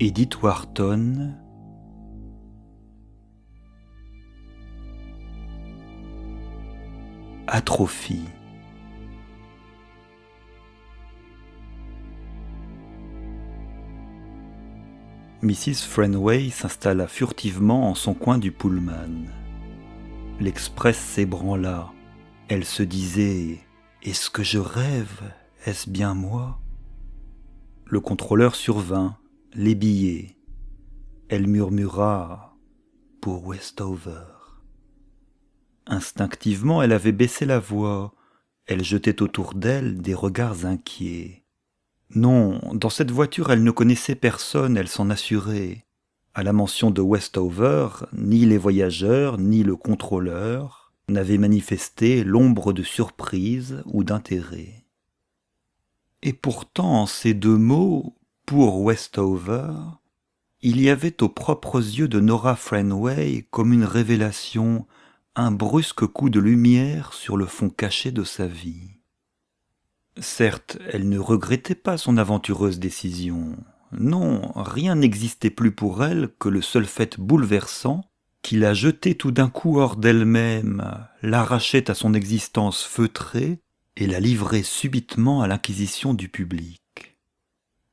Edith Wharton, Atrophie. Mrs. Frenway s'installa furtivement en son coin du Pullman. L'Express s'ébranla. Elle se disait « Est-ce que je rêve? Est-ce bien moi ?» Le contrôleur survint, les billets. Elle murmura « Pour Westover ». Instinctivement, elle avait baissé la voix. Elle jetait autour d'elle des regards inquiets. Non, dans cette voiture, elle ne connaissait personne, elle s'en assurait. À la mention de Westover, ni les voyageurs, ni le contrôleur n'avaient manifesté l'ombre de surprise ou d'intérêt. Et pourtant, en ces deux mots, pour Westover, il y avait aux propres yeux de Nora Frenway comme une révélation, un brusque coup de lumière sur le fond caché de sa vie. Certes, elle ne regrettait pas son aventureuse décision. Non, rien n'existait plus pour elle que le seul fait bouleversant qui la jetait tout d'un coup hors d'elle-même, l'arrachait à son existence feutrée et la livrait subitement à l'inquisition du public.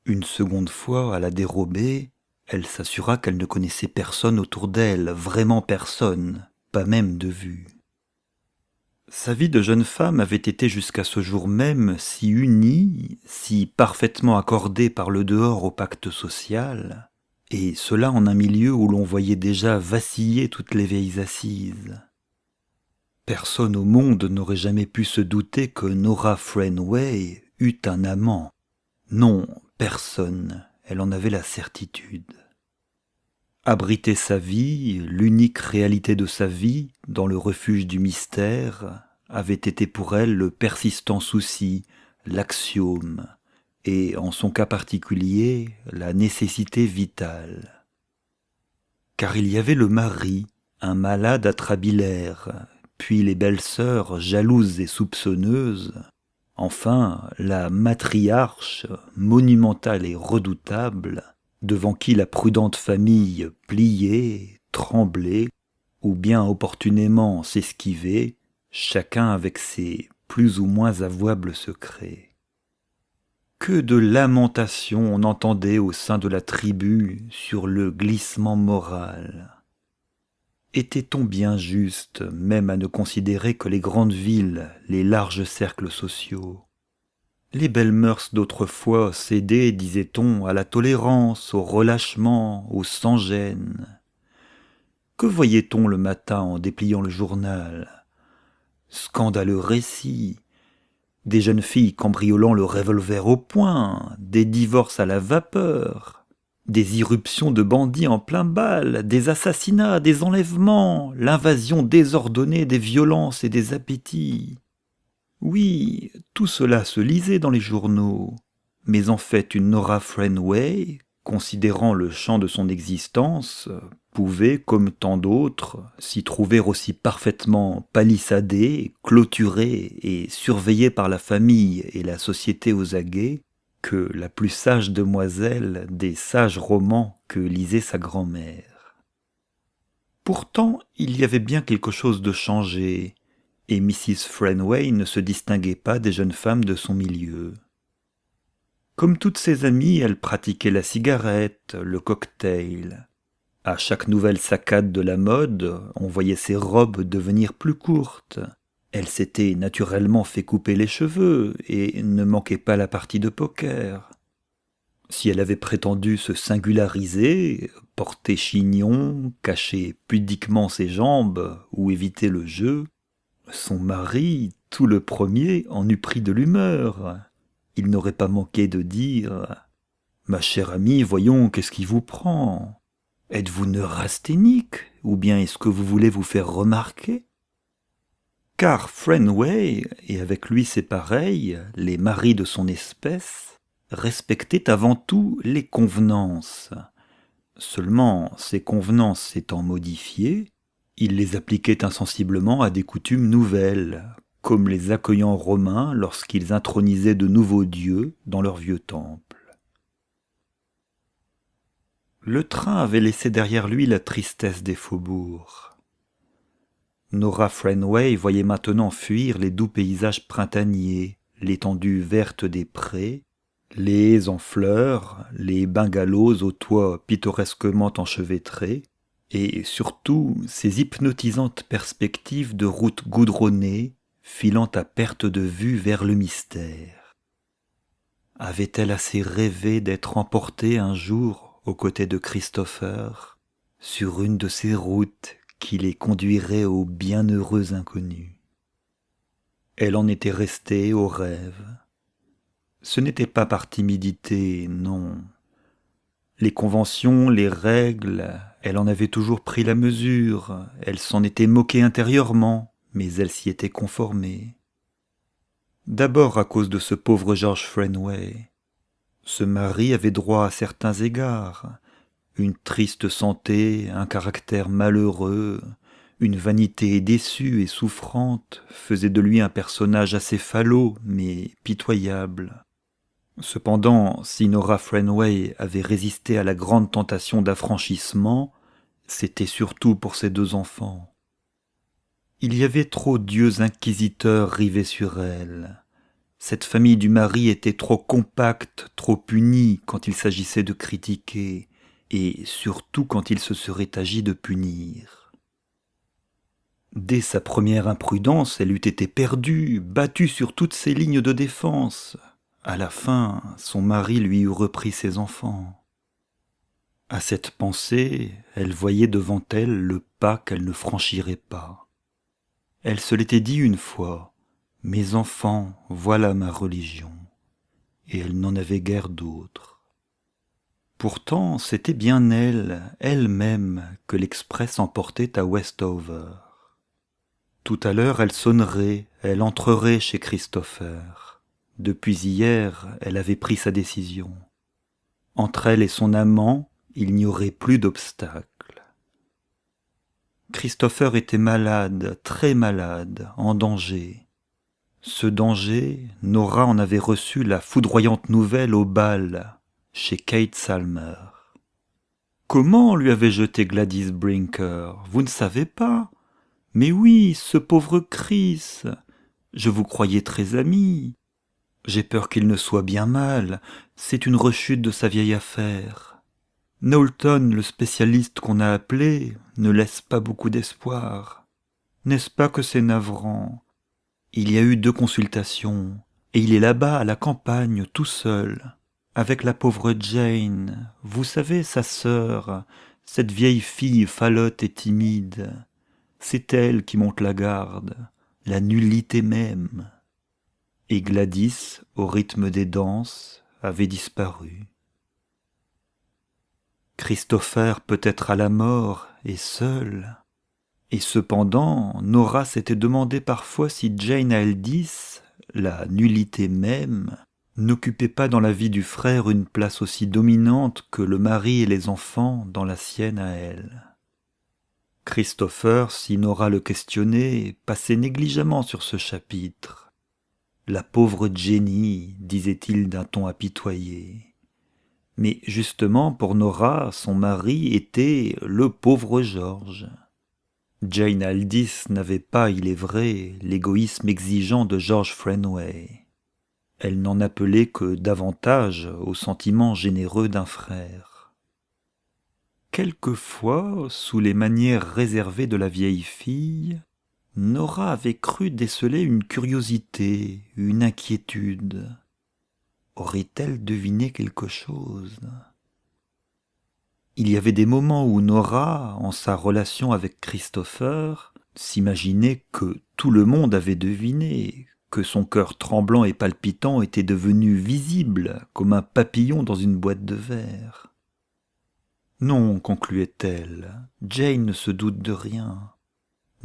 Une seconde fois, à la dérobée, elle s'assura qu'elle ne connaissait personne autour d'elle, vraiment personne, pas même de vue. Sa vie de jeune femme avait été jusqu'à ce jour même si unie, si parfaitement accordée par le dehors au pacte social, et cela en un milieu où l'on voyait déjà vaciller toutes les vieilles assises. Personne au monde n'aurait jamais pu se douter que Nora Frenway eût un amant. Non, personne, elle en avait la certitude. Abriter sa vie, l'unique réalité de sa vie, dans le refuge du mystère, avait été pour elle le persistant souci, l'axiome, et, en son cas particulier, la nécessité vitale. Car il y avait le mari, un malade atrabilaire, puis les belles-sœurs jalouses et soupçonneuses, enfin la matriarche, monumentale et redoutable, devant qui la prudente famille pliait, tremblait, ou bien opportunément s'esquivait, chacun avec ses plus ou moins avouables secrets. Que de lamentations on entendait au sein de la tribu sur le glissement moral. Était-on bien juste, même à ne considérer que les grandes villes, les larges cercles sociaux? Les belles mœurs d'autrefois cédaient, disait-on, à la tolérance, au relâchement, au sans-gêne. Que voyait-on le matin en dépliant le journal? Scandaleux récits, des jeunes filles cambriolant le revolver au poing, des divorces à la vapeur, des irruptions de bandits en plein bal, des assassinats, des enlèvements, l'invasion désordonnée des violences et des appétits. Oui, tout cela se lisait dans les journaux, mais en fait une Nora Frenway, considérant le champ de son existence, pouvait, comme tant d'autres, s'y trouver aussi parfaitement palissadée, clôturée et surveillée par la famille et la société aux aguets, que la plus sage demoiselle des sages romans que lisait sa grand-mère. Pourtant, il y avait bien quelque chose de changé, et Mrs. Frenway ne se distinguait pas des jeunes femmes de son milieu. Comme toutes ses amies, elle pratiquait la cigarette, le cocktail. À chaque nouvelle saccade de la mode, on voyait ses robes devenir plus courtes. Elle s'était naturellement fait couper les cheveux et ne manquait pas la partie de poker. Si elle avait prétendu se singulariser, porter chignon, cacher pudiquement ses jambes ou éviter le jeu, son mari, tout le premier, en eût pris de l'humeur. Il n'aurait pas manqué de dire « Ma chère amie, voyons, qu'est-ce qui vous prend? Êtes-vous neurasthénique, ou bien est-ce que vous voulez vous faire remarquer ?» Car Frenway, et avec lui ses pareils, les maris de son espèce, respectaient avant tout les convenances. Seulement, ces convenances s'étant modifiées, il les appliquait insensiblement à des coutumes nouvelles, comme les accueillants romains lorsqu'ils intronisaient de nouveaux dieux dans leur vieux temple. Le train avait laissé derrière lui la tristesse des faubourgs. Nora Frenway voyait maintenant fuir les doux paysages printaniers, l'étendue verte des prés, les haies en fleurs, les bungalows aux toits pittoresquement enchevêtrés, et surtout ces hypnotisantes perspectives de routes goudronnées, filant à perte de vue vers le mystère. Avait-elle assez rêvé d'être emportée un jour aux côtés de Christopher sur une de ces routes qui les conduiraient au bienheureux inconnu? Elle en était restée au rêve. Ce n'était pas par timidité, non. Les conventions, les règles, elle en avait toujours pris la mesure, elle s'en était moquée intérieurement, mais elle s'y était conformée. D'abord à cause de ce pauvre George Frenway. Ce mari avait droit à certains égards, une triste santé, un caractère malheureux, une vanité déçue et souffrante faisaient de lui un personnage assez falot, mais pitoyable. Cependant, si Nora Frenway avait résisté à la grande tentation d'affranchissement, c'était surtout pour ses 2 enfants. Il y avait trop d'yeux inquisiteurs rivés sur elle. Cette famille du mari était trop compacte, trop unie quand il s'agissait de critiquer, et surtout quand il se serait agi de punir. Dès sa première imprudence, elle eût été perdue, battue sur toutes ses lignes de défense. À la fin, son mari lui eût repris ses enfants. À cette pensée, elle voyait devant elle le pas qu'elle ne franchirait pas. Elle se l'était dit une fois, « Mes enfants, voilà ma religion », et elle n'en avait guère d'autre. Pourtant, c'était bien elle, elle-même, que l'express emportait à Westover. Tout à l'heure, elle sonnerait, elle entrerait chez Christopher. Depuis hier, elle avait pris sa décision. Entre elle et son amant, il n'y aurait plus d'obstacle. Christopher était malade, très malade, en danger. Ce danger, Nora en avait reçu la foudroyante nouvelle au bal, chez Kate Salmer. Comment lui avait jeté Gladys Brinker? Vous ne savez pas? Mais oui, ce pauvre Chris. Je vous croyais très amis. J'ai peur qu'il ne soit bien mal. C'est une rechute de sa vieille affaire. Knowlton, le spécialiste qu'on a appelé, ne laisse pas beaucoup d'espoir. N'est-ce pas que c'est navrant? Il y a eu 2 consultations, et il est là-bas à la campagne, tout seul, avec la pauvre Jane, vous savez, sa sœur, cette vieille fille falote et timide. C'est elle qui monte la garde, la nullité même. Et Gladys, au rythme des danses, avait disparu. Christopher peut-être à la mort et seul. Et cependant, Nora s'était demandé parfois si Jane Aldis, la nullité même, n'occupait pas dans la vie du frère une place aussi dominante que le mari et les enfants dans la sienne à elle. Christopher, si Nora le questionnait, passait négligemment sur ce chapitre. La pauvre Jenny, disait-il d'un ton apitoyé. Mais justement, pour Nora, son mari était le pauvre George. Jane Aldis n'avait pas, il est vrai, l'égoïsme exigeant de George Frenway. Elle n'en appelait que davantage au sentiment généreux d'un frère. Quelquefois, sous les manières réservées de la vieille fille, Nora avait cru déceler une curiosité, une inquiétude. Aurait-elle deviné quelque chose? Il y avait des moments où Nora, en sa relation avec Christopher, s'imaginait que tout le monde avait deviné, que son cœur tremblant et palpitant était devenu visible comme un papillon dans une boîte de verre. Non, concluait-elle, Jane ne se doute de rien.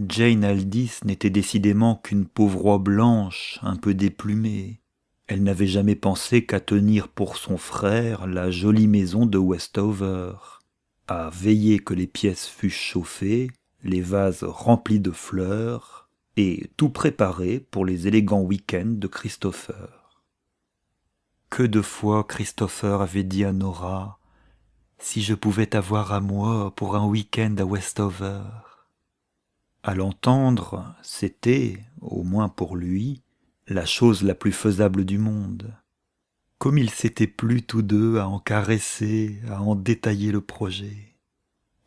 Jane Aldis n'était décidément qu'une pauvre oie blanche, un peu déplumée. Elle n'avait jamais pensé qu'à tenir pour son frère la jolie maison de Westover, à veiller que les pièces fussent chauffées, les vases remplis de fleurs, et tout préparé pour les élégants week-ends de Christopher. Que de fois Christopher avait dit à Nora « si je pouvais t'avoir à moi pour un week-end à Westover. À l'entendre, c'était, au moins pour lui, la chose la plus faisable du monde. Comme ils s'étaient plu tous deux à en caresser, à en détailler le projet.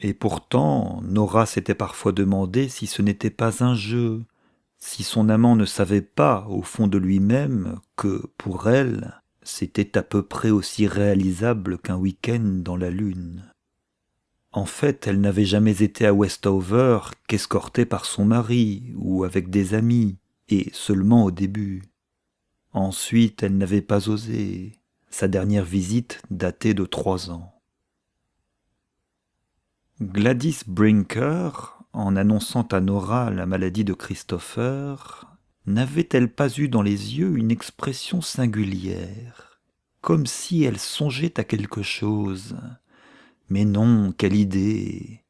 Et pourtant, Nora s'était parfois demandé si ce n'était pas un jeu, si son amant ne savait pas, au fond de lui-même, que, pour elle, c'était à peu près aussi réalisable qu'un week-end dans la Lune. En fait, elle n'avait jamais été à Westover qu'escortée par son mari ou avec des amis, et seulement au début. Ensuite, elle n'avait pas osé. Sa dernière visite datait de 3 ans. Gladys Brinker, en annonçant à Nora la maladie de Christopher, n'avait-elle pas eu dans les yeux une expression singulière, comme si elle songeait à quelque chose? Mais non, quelle idée!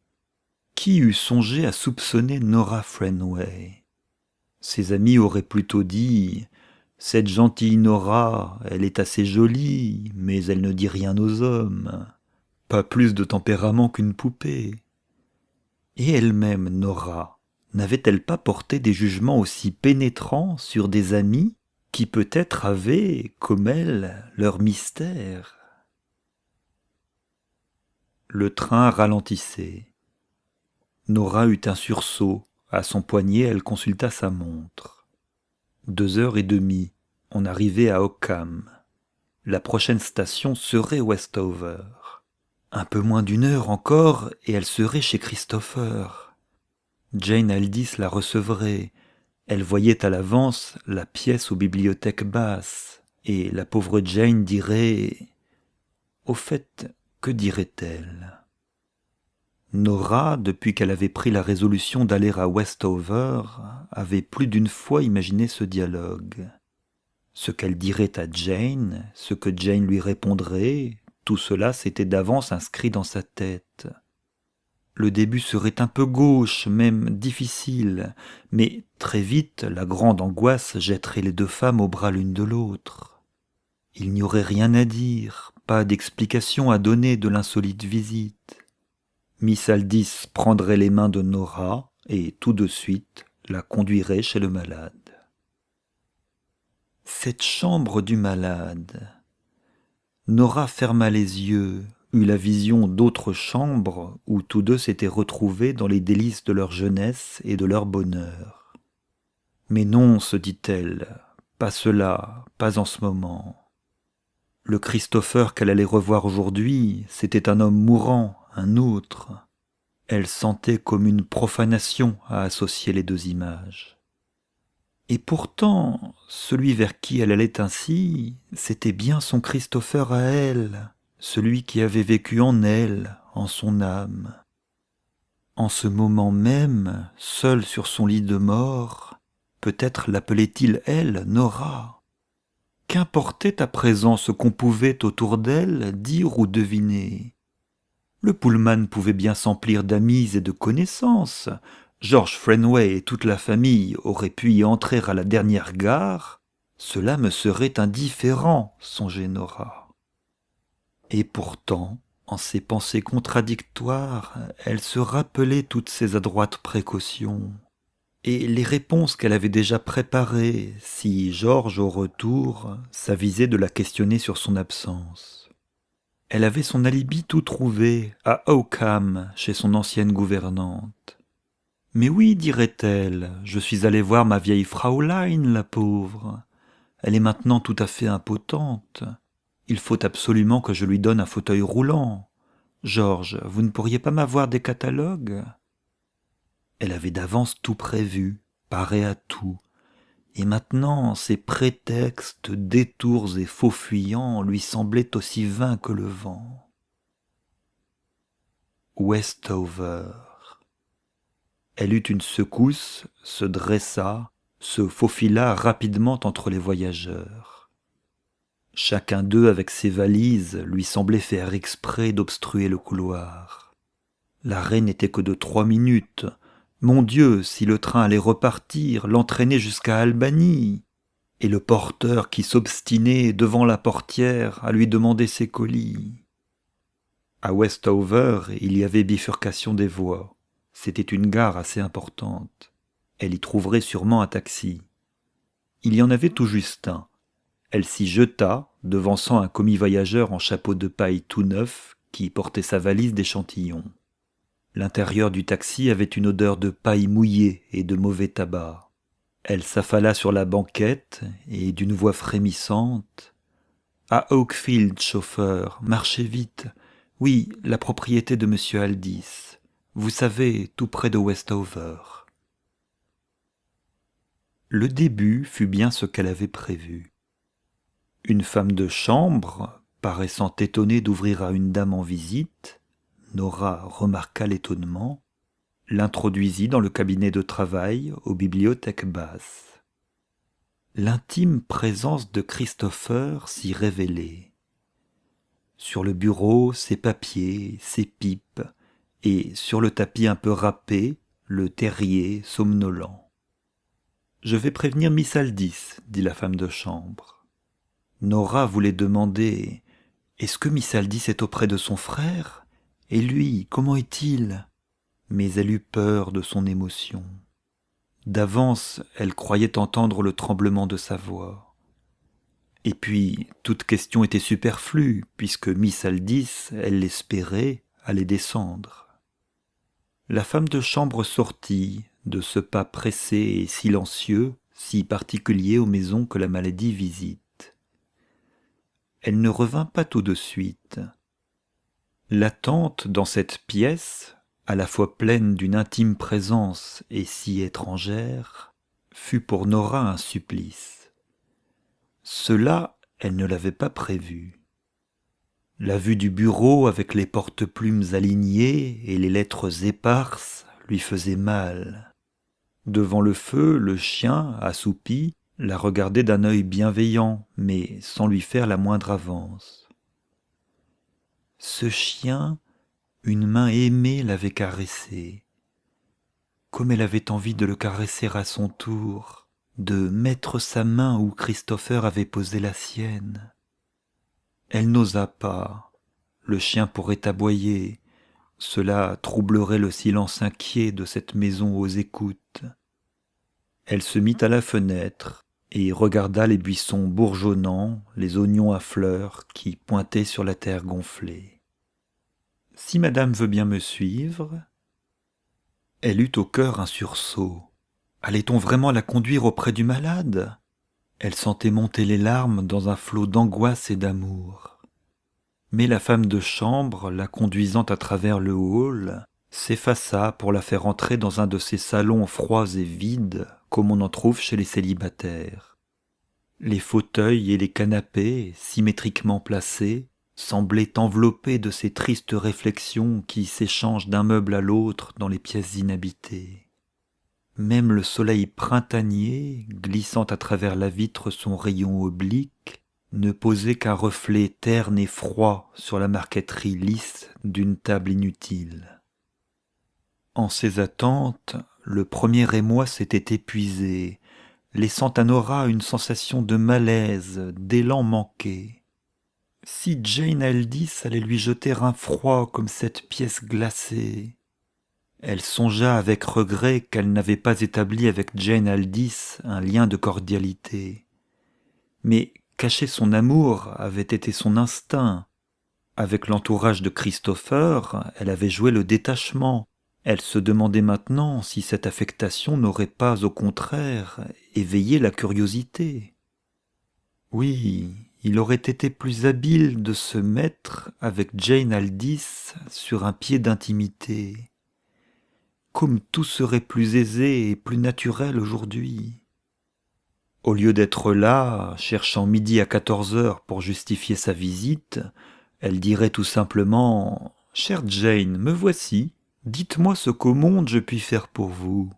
Qui eût songé à soupçonner Nora Frenway? Ses amis auraient plutôt dit « Cette gentille Nora, elle est assez jolie, mais elle ne dit rien aux hommes. Pas plus de tempérament qu'une poupée. » Et elle-même, Nora, n'avait-elle pas porté des jugements aussi pénétrants sur des amis qui peut-être avaient, comme elle, leur mystère? Le train ralentissait. Nora eut un sursaut. À son poignet, elle consulta sa montre. 2h30, on arrivait à Ockham. La prochaine station serait Westover. Un peu moins d'1 heure encore, et elle serait chez Christopher. Jane Aldis la recevrait. Elle voyait à l'avance la pièce aux bibliothèques basses, et la pauvre Jane dirait... Au fait, que dirait-elle ? Nora, depuis qu'elle avait pris la résolution d'aller à Westover, avait plus d'une fois imaginé ce dialogue. Ce qu'elle dirait à Jane, ce que Jane lui répondrait, tout cela s'était d'avance inscrit dans sa tête. Le début serait un peu gauche, même difficile, mais très vite la grande angoisse jetterait les deux femmes aux bras l'une de l'autre. Il n'y aurait rien à dire, pas d'explication à donner de l'insolite visite. Miss Aldis prendrait les mains de Nora et tout de suite la conduirait chez le malade. Cette chambre du malade. Nora ferma les yeux, eut la vision d'autres chambres où tous deux s'étaient retrouvés dans les délices de leur jeunesse et de leur bonheur. Mais non, se dit-elle, pas cela, pas en ce moment. Le Christopher qu'elle allait revoir aujourd'hui, c'était un homme mourant, un autre. Elle sentait comme une profanation à associer les deux images. Et pourtant, celui vers qui elle allait ainsi, c'était bien son Christopher à elle, celui qui avait vécu en elle, en son âme. En ce moment même, seul sur son lit de mort, peut-être l'appelait-il elle, Nora. Qu'importait à présent ce qu'on pouvait autour d'elle dire ou deviner? Le Pullman pouvait bien s'emplir d'amis et de connaissances. George Frenway et toute la famille auraient pu y entrer à la dernière gare. Cela me serait indifférent, songeait Nora. Et pourtant, en ses pensées contradictoires, elle se rappelait toutes ses adroites précautions et les réponses qu'elle avait déjà préparées si George, au retour, s'avisait de la questionner sur son absence. Elle avait son alibi tout trouvé, à Oakham, chez son ancienne gouvernante. Mais oui, dirait-elle, je suis allée voir ma vieille Fraulein, la pauvre. Elle est maintenant tout à fait impotente. Il faut absolument que je lui donne un fauteuil roulant. Georges, vous ne pourriez pas m'avoir des catalogues ? Elle avait d'avance tout prévu, paré à tout. Et maintenant, ces prétextes, détours et faux fuyants lui semblaient aussi vains que le vent. Westover. Elle eut une secousse, se dressa, se faufila rapidement entre les voyageurs. Chacun d'eux, avec ses valises, lui semblait faire exprès d'obstruer le couloir. L'arrêt n'était que de 3 minutes. Mon Dieu, si le train allait repartir, l'entraîner jusqu'à Albany! Et le porteur qui s'obstinait devant la portière à lui demander ses colis. À Westover, il y avait bifurcation des voies. C'était une gare assez importante. Elle y trouverait sûrement un taxi. Il y en avait tout juste un. Elle s'y jeta, devançant un commis voyageur en chapeau de paille tout neuf qui portait sa valise d'échantillons. L'intérieur du taxi avait une odeur de paille mouillée et de mauvais tabac. Elle s'affala sur la banquette et d'une voix frémissante « À Oakfield, chauffeur, marchez vite. Oui, la propriété de monsieur Aldis. Vous savez, tout près de Westover. » Le début fut bien ce qu'elle avait prévu. Une femme de chambre, paraissant étonnée d'ouvrir à une dame en visite, Nora remarqua l'étonnement, l'introduisit dans le cabinet de travail aux bibliothèques basses. L'intime présence de Christopher s'y révélait. Sur le bureau, ses papiers, ses pipes, et sur le tapis un peu râpé, le terrier somnolent. « Je vais prévenir Miss Aldis, dit la femme de chambre. Nora voulait demander « Est-ce que Miss Aldis est auprès de son frère ? Et lui, comment est-il » Mais elle eut peur de son émotion. D'avance, elle croyait entendre le tremblement de sa voix. Et puis, toute question était superflue, puisque Miss Aldis, elle l'espérait, allait descendre. La femme de chambre sortit, de ce pas pressé et silencieux, si particulier aux maisons que la maladie visite. Elle ne revint pas tout de suite. L'attente dans cette pièce, à la fois pleine d'une intime présence et si étrangère, fut pour Nora un supplice. Cela, elle ne l'avait pas prévu. La vue du bureau avec les porte-plumes alignées et les lettres éparses lui faisait mal. Devant le feu, le chien, assoupi, la regardait d'un œil bienveillant, mais sans lui faire la moindre avance. Ce chien, une main aimée l'avait caressé. Comme elle avait envie de le caresser à son tour, de mettre sa main où Christopher avait posé la sienne. Elle n'osa pas. Le chien pourrait aboyer. Cela troublerait le silence inquiet de cette maison aux écoutes. Elle se mit à la fenêtre et regarda les buissons bourgeonnants, les oignons à fleurs qui pointaient sur la terre gonflée. « Si madame veut bien me suivre ?» Elle eut au cœur un sursaut. Allait-on vraiment la conduire auprès du malade ? Elle sentait monter les larmes dans un flot d'angoisse et d'amour. Mais la femme de chambre, la conduisant à travers le hall, s'effaça pour la faire entrer dans un de ces salons froids et vides comme on en trouve chez les célibataires. Les fauteuils et les canapés, symétriquement placés, semblaient enveloppés de ces tristes réflexions qui s'échangent d'un meuble à l'autre dans les pièces inhabitées. Même le soleil printanier, glissant à travers la vitre son rayon oblique, ne posait qu'un reflet terne et froid sur la marqueterie lisse d'une table inutile. En ces attentes, le premier émoi s'était épuisé, laissant à Nora une sensation de malaise, d'élan manqué. Si Jane Aldis allait lui jeter un froid comme cette pièce glacée. Elle songea avec regret qu'elle n'avait pas établi avec Jane Aldis un lien de cordialité. Mais cacher son amour avait été son instinct. Avec l'entourage de Christopher, elle avait joué le détachement. Elle se demandait maintenant si cette affectation n'aurait pas, au contraire, éveillé la curiosité. Oui, il aurait été plus habile de se mettre avec Jane Aldis sur un pied d'intimité. Comme tout serait plus aisé et plus naturel aujourd'hui. Au lieu d'être là, cherchant midi à 14h pour justifier sa visite, elle dirait tout simplement « Chère Jane, me voici, dites-moi ce qu'au monde je puis faire pour vous. »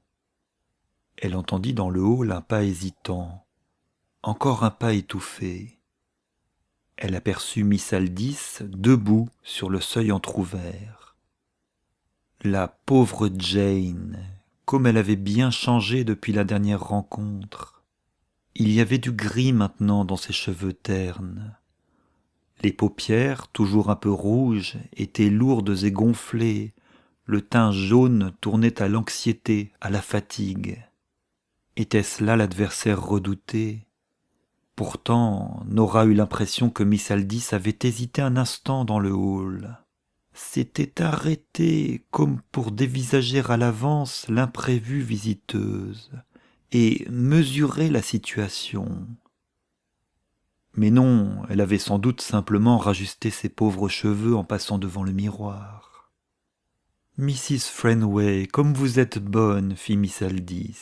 Elle entendit dans le hall un pas hésitant, encore un pas étouffé. Elle aperçut Miss Aldis debout sur le seuil entr'ouvert. La pauvre Jane, comme elle avait bien changé depuis la dernière rencontre. Il y avait du gris maintenant dans ses cheveux ternes. Les paupières, toujours un peu rouges, étaient lourdes et gonflées. Le teint jaune tournait à l'anxiété, à la fatigue. Était-ce là l'adversaire redouté ? Pourtant, Nora eut l'impression que Miss Aldis avait hésité un instant dans le hall. S'était arrêtée comme pour dévisager à l'avance l'imprévue visiteuse et mesurer la situation. Mais non, elle avait sans doute simplement rajusté ses pauvres cheveux en passant devant le miroir. « Mrs. Frenway, comme vous êtes bonne, fit Miss Aldis. »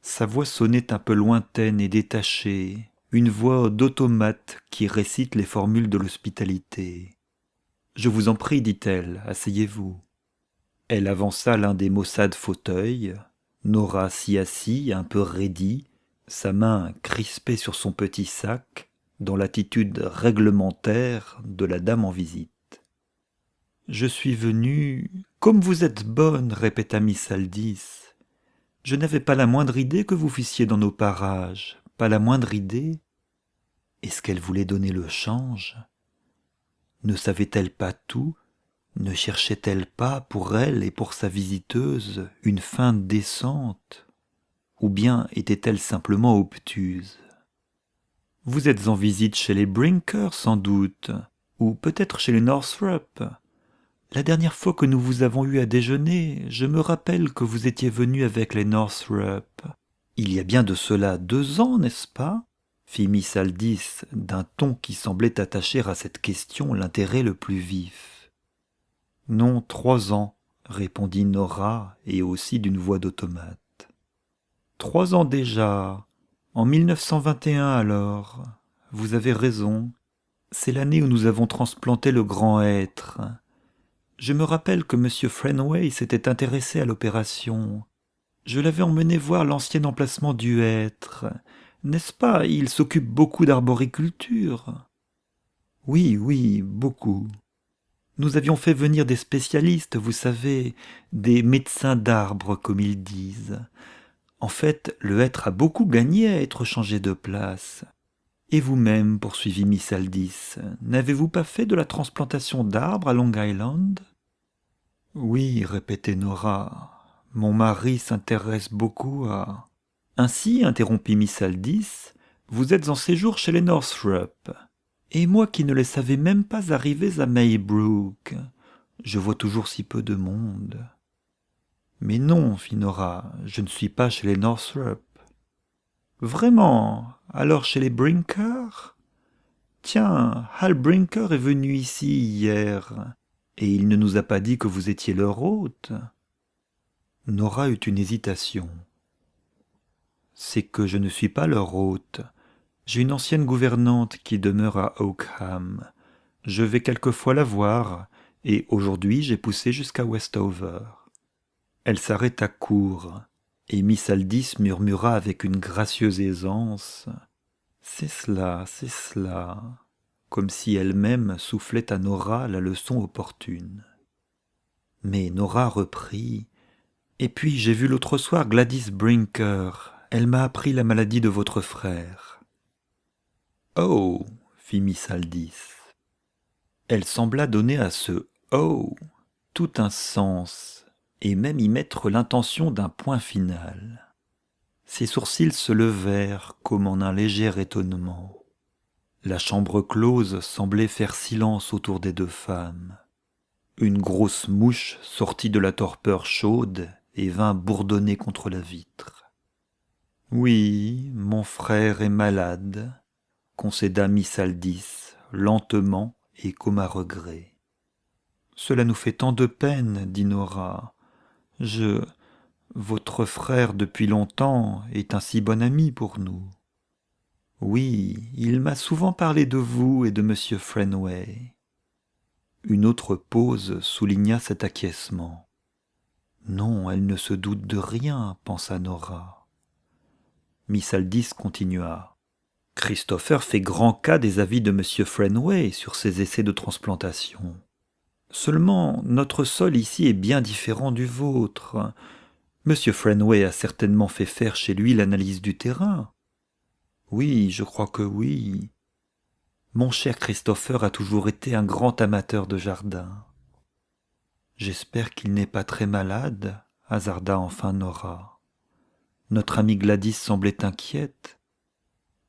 Sa voix sonnait un peu lointaine et détachée, une voix d'automate qui récite les formules de l'hospitalité. « Je vous en prie, dit-elle, asseyez-vous. » Elle avança l'un des maussades fauteuils. Nora s'y assit, un peu raidie, sa main crispée sur son petit sac, dans l'attitude réglementaire de la dame en visite. « Je suis venue... »« Comme vous êtes bonne, répéta Miss Aldis. Je n'avais pas la moindre idée que vous fussiez dans nos parages, pas la moindre idée. » Est-ce qu'elle voulait donner le change ? Ne savait-elle pas tout ? Ne cherchait-elle pas pour elle et pour sa visiteuse une fin décente ? Ou bien était-elle simplement obtuse ? « Vous êtes en visite chez les Brinker sans doute, ou peut-être chez les Northrup. La dernière fois que nous vous avons eu à déjeuner, je me rappelle que vous étiez venu avec les Northrup. Il y a bien de cela 2 ans, n'est-ce pas ? Fit Miss Aldis d'un ton qui semblait attacher à cette question l'intérêt le plus vif. « Non, 3 ans, répondit Nora, et aussi d'une voix d'automate. « 3 ans déjà, en 1921 alors. Vous avez raison, c'est l'année où nous avons transplanté le grand être. Je me rappelle que M. Frenway s'était intéressé à l'opération. Je l'avais emmené voir l'ancien emplacement du hêtre. N'est-ce pas, il s'occupe beaucoup d'arboriculture. Oui, oui, beaucoup. Nous avions fait venir des spécialistes, vous savez, des médecins d'arbres, comme ils disent. En fait, le hêtre a beaucoup gagné à être changé de place. Et vous-même, poursuivit Miss Aldis, n'avez-vous pas fait de la transplantation d'arbres à Long Island ? Oui, répétait Nora, mon mari s'intéresse beaucoup à... Ainsi, interrompit Miss Aldis, vous êtes en séjour chez les Northrup. Et moi qui ne les savais même pas arrivés à Maybrook. Je vois toujours si peu de monde. Mais non, fit Nora, je ne suis pas chez les Northrup. Vraiment ? Alors chez les Brinker ? Tiens, Hal Brinker est venu ici hier, et il ne nous a pas dit que vous étiez leur hôte. Nora eut une hésitation. C'est que je ne suis pas leur hôte. J'ai une ancienne gouvernante qui demeure à Oakham. Je vais quelquefois la voir, et aujourd'hui j'ai poussé jusqu'à Westover. Elle s'arrêta court, et Miss Aldis murmura avec une gracieuse aisance « C'est cela, comme si elle-même soufflait à Nora la leçon opportune. Mais Nora reprit « Et puis j'ai vu l'autre soir Gladys Brinker. Elle m'a appris la maladie de votre frère. » « Oh !» fit Miss Aldis. Elle sembla donner à ce « oh !» tout un sens, et même y mettre l'intention d'un point final. Ses sourcils se levèrent comme en un léger étonnement. La chambre close semblait faire silence autour des 2 femmes. Une grosse mouche sortit de la torpeur chaude et vint bourdonner contre la vitre. « Oui, mon frère est malade, » concéda Miss Aldis, lentement et comme à regret. « Cela nous fait tant de peine, dit Nora. Votre frère depuis longtemps est un si bon ami pour nous. » « Oui, il m'a souvent parlé de vous et de M. Frenway. » Une autre pause souligna cet acquiescement. « Non, elle ne se doute de rien, pensa Nora. » Miss Aldis continua. « Christopher fait grand cas des avis de M. Frenway sur ses essais de transplantation. Seulement, notre sol ici est bien différent du vôtre. M. Frenway a certainement fait faire chez lui l'analyse du terrain. » « Oui, je crois que oui. » Mon cher Christopher a toujours été un grand amateur de jardin. J'espère qu'il n'est pas très malade, hasarda enfin Nora. Notre amie Gladys semblait inquiète.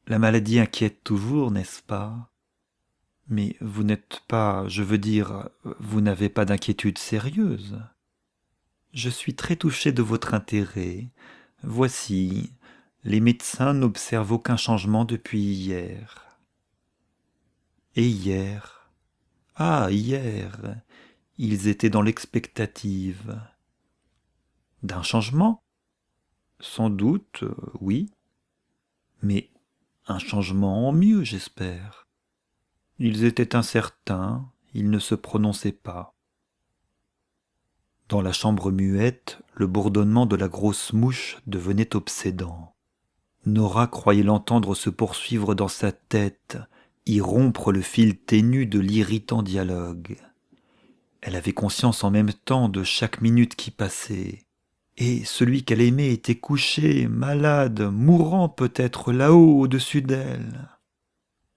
La maladie inquiète toujours, n'est-ce pas? Mais vous n'êtes pas, je veux dire, vous n'avez pas d'inquiétude sérieuse. Je suis très touché de votre intérêt. Voici, les médecins n'observent aucun changement depuis hier. Et hier? Ah, hier, ils étaient dans l'expectative. D'un changement? Sans doute, oui. Mais un changement en mieux, j'espère. Ils étaient incertains, ils ne se prononçaient pas. Dans la chambre muette, le bourdonnement de la grosse mouche devenait obsédant. Nora croyait l'entendre se poursuivre dans sa tête, y rompre le fil ténu de l'irritant dialogue. Elle avait conscience en même temps de chaque minute qui passait. Et celui qu'elle aimait était couché, malade, mourant peut-être là-haut au-dessus d'elle.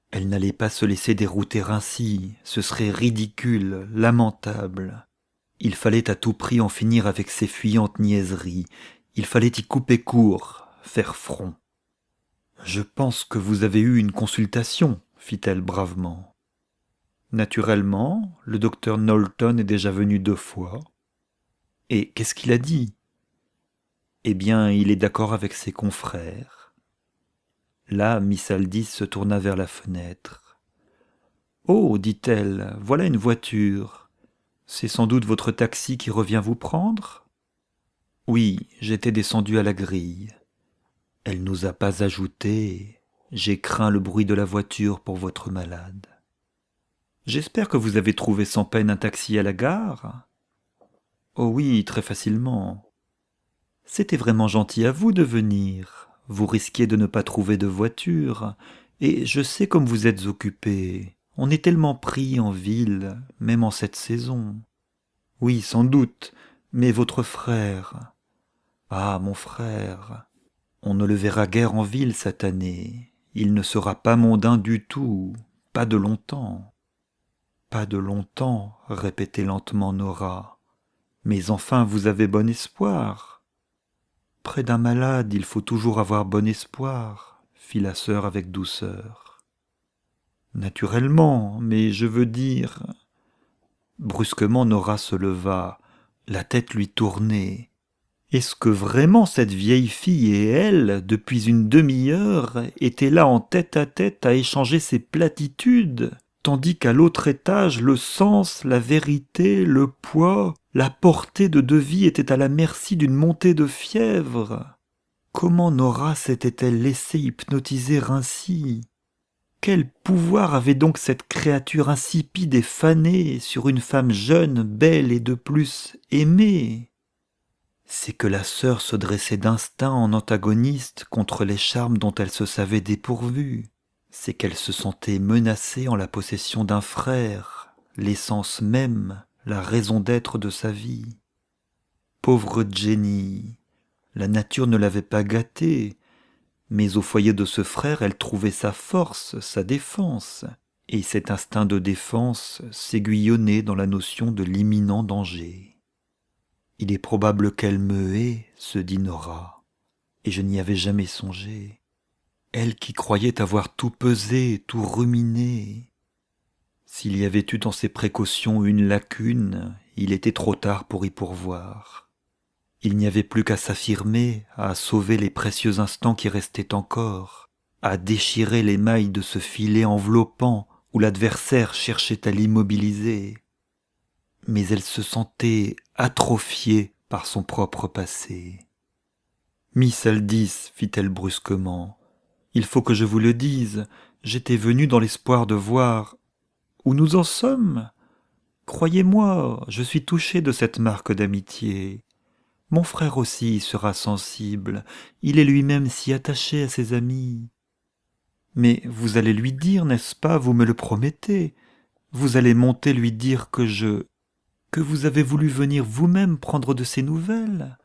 Elle n'allait pas se laisser dérouter ainsi, ce serait ridicule, lamentable. Il fallait à tout prix en finir avec ces fuyantes niaiseries, il fallait y couper court, faire front. « Je pense que vous avez eu une consultation, fit-elle bravement. Naturellement, le docteur Knowlton est déjà venu 2 fois. Et qu'est-ce qu'il a dit? Eh bien, il est d'accord avec ses confrères. Là, Miss Aldis se tourna vers la fenêtre. « Oh, dit-elle, voilà une voiture. C'est sans doute votre taxi qui revient vous prendre ?» « Oui, j'étais descendu à la grille. » Elle n'osa pas ajouter « J'ai craint le bruit de la voiture pour votre malade. » « J'espère que vous avez trouvé sans peine un taxi à la gare ?»« Oh oui, très facilement. » « C'était vraiment gentil à vous de venir. Vous risquiez de ne pas trouver de voiture. Et je sais comme vous êtes occupé. On est tellement pris en ville, même en cette saison. »« Oui, sans doute. Mais votre frère... » »« Ah, mon frère... On ne le verra guère en ville cette année. Il ne sera pas mondain du tout. Pas de longtemps. » « Pas de longtemps, répétait lentement Nora. Mais enfin, vous avez bon espoir. » « Près d'un malade, il faut toujours avoir bon espoir, fit la sœur avec douceur. « Naturellement, mais je veux dire... » Brusquement, Nora se leva, la tête lui tournait. Est-ce que vraiment cette vieille fille et elle, depuis une demi-heure, étaient là en tête à échanger ces platitudes, tandis qu'à l'autre étage, le sens, la vérité, le poids, la portée de Devis étaient à la merci d'une montée de fièvre? Comment Nora s'était-elle laissée hypnotiser ainsi? Quel pouvoir avait donc cette créature insipide et fanée sur une femme jeune, belle et de plus aimée? C'est que la sœur se dressait d'instinct en antagoniste contre les charmes dont elle se savait dépourvue. C'est qu'elle se sentait menacée en la possession d'un frère, l'essence même, la raison d'être de sa vie. Pauvre Jenny, la nature ne l'avait pas gâtée, mais au foyer de ce frère elle trouvait sa force, sa défense, et cet instinct de défense s'aiguillonnait dans la notion de l'imminent danger. Il est probable qu'elle me hait, se dit Nora, et je n'y avais jamais songé. Elle qui croyait avoir tout pesé, tout ruminé. S'il y avait eu dans ses précautions une lacune, il était trop tard pour y pourvoir. Il n'y avait plus qu'à s'affirmer, à sauver les précieux instants qui restaient encore, à déchirer les mailles de ce filet enveloppant où l'adversaire cherchait à l'immobiliser. Mais elle se sentait atrophiée par son propre passé. « Miss Aldis, fit-elle brusquement, il faut que je vous le dise, j'étais venue dans l'espoir de voir où nous en sommes. Croyez-moi, je suis touchée de cette marque d'amitié. Mon frère aussi y sera sensible, il est lui-même si attaché à ses amis. Mais vous allez lui dire, n'est-ce pas, vous me le promettez, vous allez monter lui dire que vous avez voulu venir vous-même prendre de ses nouvelles.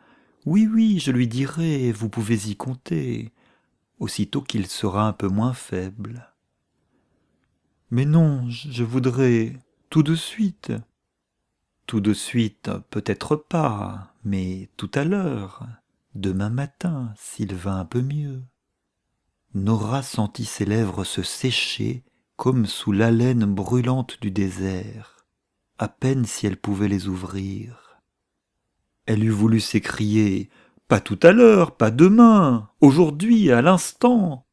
Oui, je lui dirai, vous pouvez y compter, aussitôt qu'il sera un peu moins faible. » Mais non, je voudrais tout de suite. Tout de suite, peut-être pas, mais tout à l'heure, demain matin, s'il va un peu mieux. Nora sentit ses lèvres se sécher comme sous l'haleine brûlante du désert, à peine si elle pouvait les ouvrir. Elle eût voulu s'écrier « Pas tout à l'heure, pas demain, aujourd'hui, à l'instant !»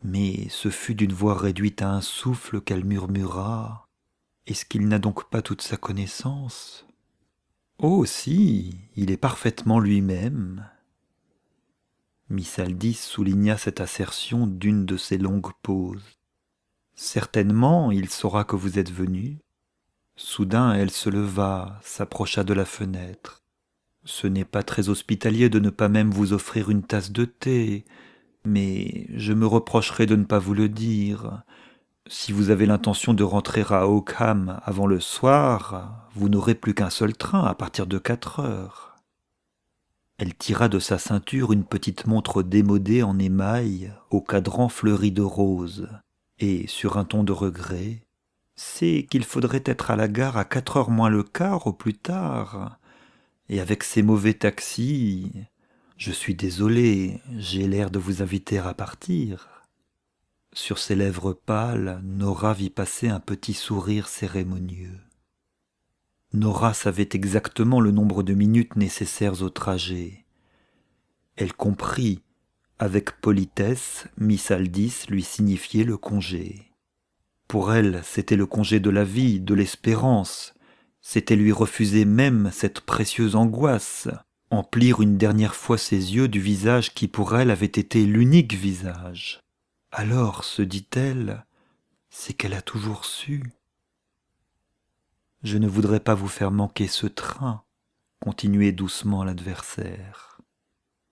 Mais ce fut d'une voix réduite à un souffle qu'elle murmura « Est-ce qu'il n'a donc pas toute sa connaissance ?» Oh si, il est parfaitement lui-même. Miss Aldis souligna cette assertion d'une de ses longues pauses. Certainement, il saura que vous êtes venu. Soudain, elle se leva, s'approcha de la fenêtre. Ce n'est pas très hospitalier de ne pas même vous offrir une tasse de thé, mais je me reprocherai de ne pas vous le dire. Si vous avez l'intention de rentrer à Oakham avant le soir, vous n'aurez plus qu'un seul train à partir de 4 heures. Elle tira de sa ceinture une petite montre démodée en émail au cadran fleuri de rose, et, sur un ton de regret, « C'est qu'il faudrait être à la gare à 4 heures moins le quart au plus tard. Et avec ces mauvais taxis, je suis désolé, j'ai l'air de vous inviter à partir. » Sur ses lèvres pâles, Nora vit passer un petit sourire cérémonieux. Nora savait exactement le nombre de minutes nécessaires au trajet. Elle comprit, avec politesse, Miss Aldis lui signifiait le congé. Pour elle, c'était le congé de la vie, de l'espérance. C'était lui refuser même cette précieuse angoisse, emplir une dernière fois ses yeux du visage qui pour elle avait été l'unique visage. Alors, se dit-elle, c'est qu'elle a toujours su. « Je ne voudrais pas vous faire manquer ce train, » continuait doucement l'adversaire.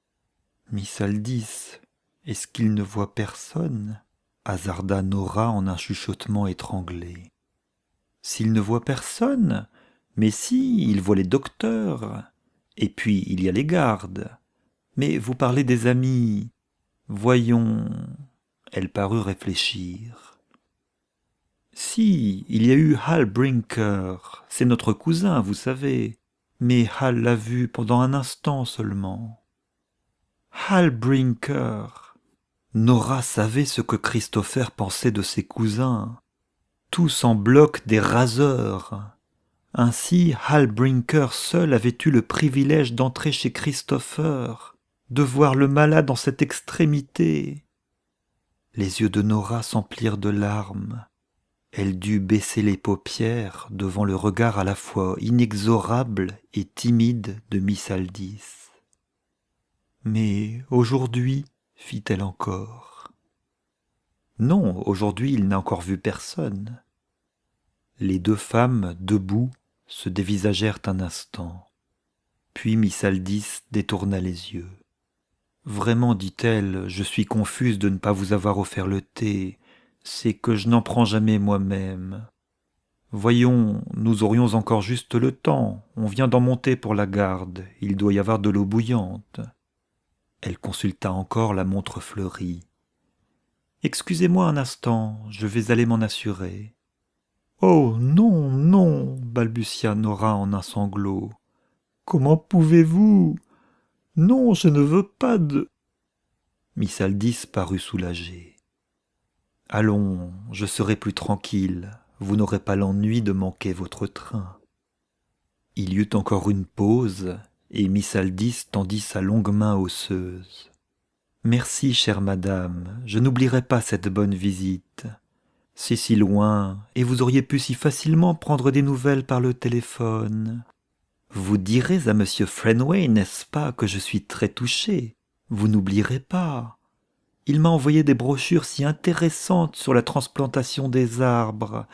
« Miss Aldis, est-ce qu'il ne voit personne ?» hasarda Nora en un chuchotement étranglé. « S'il ne voit personne, mais si, il voit les docteurs, et puis il y a les gardes. Mais vous parlez des amis. Voyons. » Elle parut réfléchir. « Si, il y a eu Hal Brinker, c'est notre cousin, vous savez, mais Hal l'a vu pendant un instant seulement. » Hal Brinker. Nora savait ce que Christopher pensait de ses cousins. Tous en bloc des raseurs. Ainsi, Hal Brinker seul avait eu le privilège d'entrer chez Christopher, de voir le malade en cette extrémité. Les yeux de Nora s'emplirent de larmes. Elle dut baisser les paupières devant le regard à la fois inexorable et timide de Miss Aldis. « Mais aujourd'hui, fit-elle encore. « Non, aujourd'hui il n'a encore vu personne. » Les deux femmes, debout, se dévisagèrent un instant. Puis Miss Aldis détourna les yeux. « Vraiment, dit-elle, je suis confuse de ne pas vous avoir offert le thé. C'est que je n'en prends jamais moi-même. Voyons, nous aurions encore juste le temps. On vient d'en monter pour la garde. Il doit y avoir de l'eau bouillante. » Elle consulta encore la montre fleurie. « Excusez-moi un instant, je vais aller m'en assurer. »« Oh non, non, balbutia Nora en un sanglot. Comment pouvez-vous? Non, je ne veux pas de... » Miss Aldis parut soulagée. « Allons, je serai plus tranquille, vous n'aurez pas l'ennui de manquer votre train. » Il y eut encore une pause, et Miss Aldis tendit sa longue main osseuse. « Merci, chère madame, je n'oublierai pas cette bonne visite. C'est si loin, et vous auriez pu si facilement prendre des nouvelles par le téléphone. Vous direz à monsieur Fenway, n'est-ce pas, que je suis très touché. Vous n'oublierez pas. Il m'a envoyé des brochures si intéressantes sur la transplantation des arbres,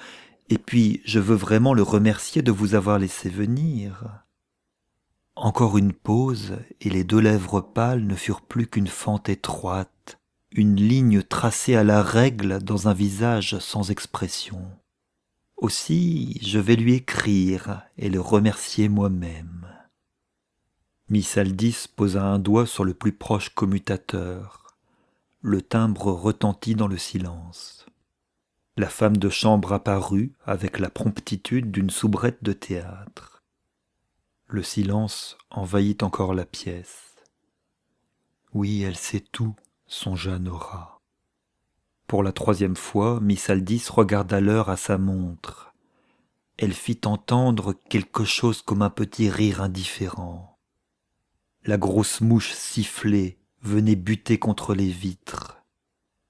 et puis je veux vraiment le remercier de vous avoir laissé venir. » Encore une pause, et les deux lèvres pâles ne furent plus qu'une fente étroite, une ligne tracée à la règle dans un visage sans expression. Aussi, je vais lui écrire et le remercier moi-même. Miss Aldis posa un doigt sur le plus proche commutateur. Le timbre retentit dans le silence. La femme de chambre apparut avec la promptitude d'une soubrette de théâtre. Le silence envahit encore la pièce. Oui, elle sait tout, songea Nora. Pour la 3e fois, Miss Aldis regarda l'heure à sa montre. Elle fit entendre quelque chose comme un petit rire indifférent. La grosse mouche sifflait, venait buter contre les vitres.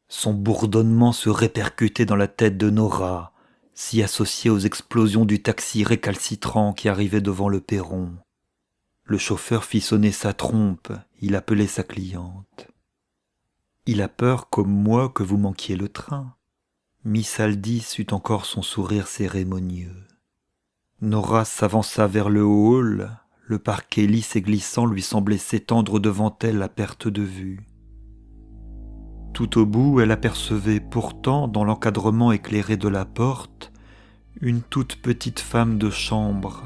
Son bourdonnement se répercutait dans la tête de Nora, s'y associait aux explosions du taxi récalcitrant qui arrivait devant le perron. Le chauffeur fit sonner sa trompe, il appelait sa cliente. « Il a peur, comme moi, que vous manquiez le train. » Miss Aldis eut encore son sourire cérémonieux. Nora s'avança vers le hall, le parquet lisse et glissant lui semblait s'étendre devant elle à perte de vue. Tout au bout, elle apercevait pourtant, dans l'encadrement éclairé de la porte, une toute petite femme de chambre,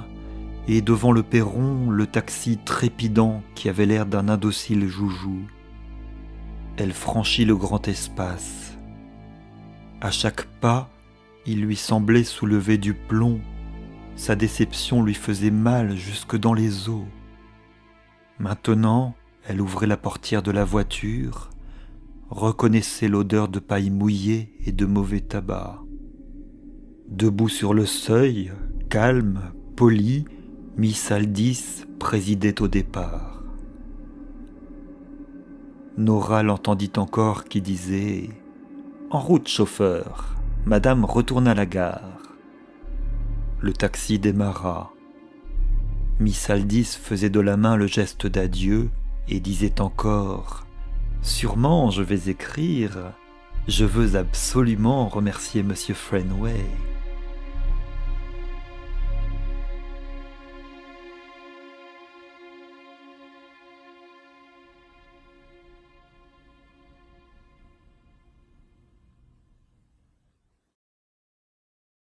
et devant le perron, le taxi trépidant qui avait l'air d'un indocile joujou. Elle franchit le grand espace. À chaque pas, il lui semblait soulever du plomb. Sa déception lui faisait mal jusque dans les os. Maintenant, elle ouvrait la portière de la voiture, reconnaissait l'odeur de paille mouillée et de mauvais tabac. Debout sur le seuil, calme, polie, Miss Aldis présidait au départ. Nora l'entendit encore qui disait « En route, chauffeur, madame retourne à la gare. » Le taxi démarra. Miss Aldis faisait de la main le geste d'adieu et disait encore « Sûrement je vais écrire. Je veux absolument remercier Monsieur Fenway. »